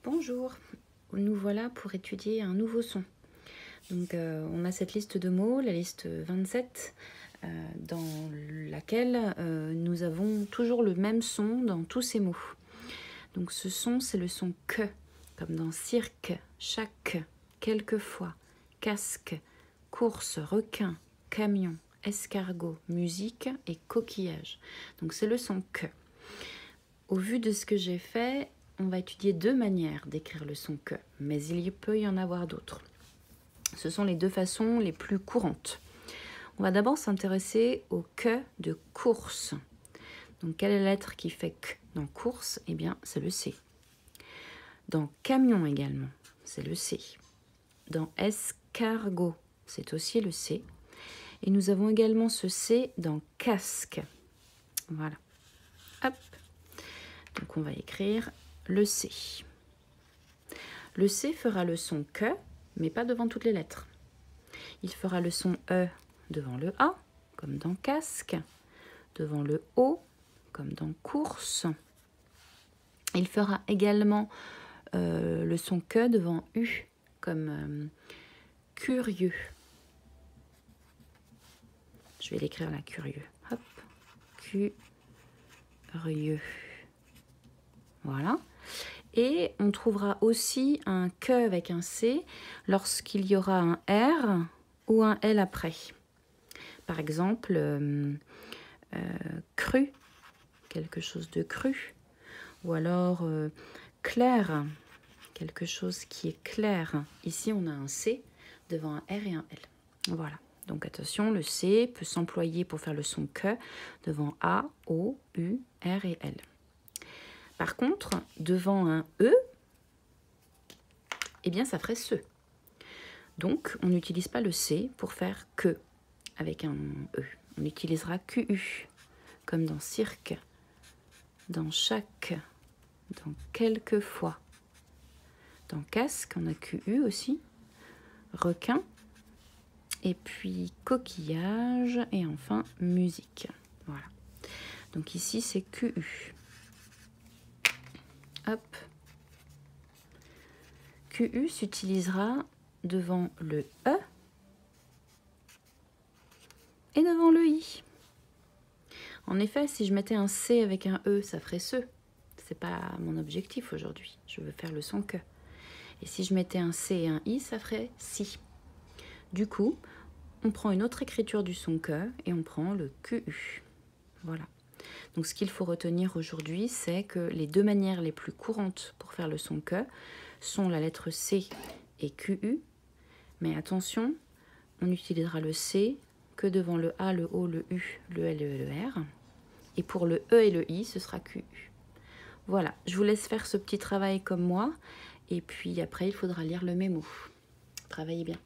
Bonjour, nous voilà pour étudier un nouveau son. Donc on a cette liste de mots, la liste 27, dans laquelle nous avons toujours le même son dans tous ces mots. Donc ce son, c'est le son que, comme dans cirque, chaque, quelquefois, casque, course, requin, camion, escargot, musique et coquillage. Donc c'est le son que. Au vu de ce que j'ai fait, on va étudier deux manières d'écrire le son que, mais il peut y en avoir d'autres. Ce sont les deux façons les plus courantes. On va d'abord s'intéresser au que de course. Donc, quelle est la lettre qui fait que dans course? Eh bien, c'est le C. Dans camion également, c'est le C. Dans escargot, c'est aussi le C. Et nous avons également ce C dans casque. Voilà. Hop. Donc, on va écrire le C. Le C fera le son que, mais pas devant toutes les lettres. Il fera le son E devant le A, comme dans casque, devant le O, comme dans course. Il fera également le son que devant U, comme curieux. Je vais l'écrire là, curieux. Hop, curieux. Voilà. Et on trouvera aussi un que avec un C lorsqu'il y aura un R ou un L après. Par exemple, cru, quelque chose de cru. Ou alors clair, quelque chose qui est clair. Ici, on a un C devant un R et un L. Voilà. Donc attention, le C peut s'employer pour faire le son que devant A, O, U, R et L. Par contre, devant un E, eh bien, ça ferait ce. Donc, on n'utilise pas le C pour faire que avec un E. On utilisera QU, comme dans cirque, dans chaque, dans quelquefois. Dans casque, on a QU aussi, requin, et puis coquillage, et enfin musique. Voilà. Donc ici, c'est QU. Hop. QU s'utilisera devant le E et devant le I. En effet, si je mettais un C avec un E, ça ferait ce. C'est pas mon objectif aujourd'hui. Je veux faire le son que. Et si je mettais un C et un I, ça ferait si. Du coup, on prend une autre écriture du son que et on prend le QU. Voilà. Donc ce qu'il faut retenir aujourd'hui, c'est que les deux manières les plus courantes pour faire le son que sont la lettre C et QU. Mais attention, on utilisera le C que devant le A, le O, le U, le L et le R. Et pour le E et le I, ce sera QU. Voilà, je vous laisse faire ce petit travail comme moi. Et puis après, il faudra lire le mémo. Travaillez bien.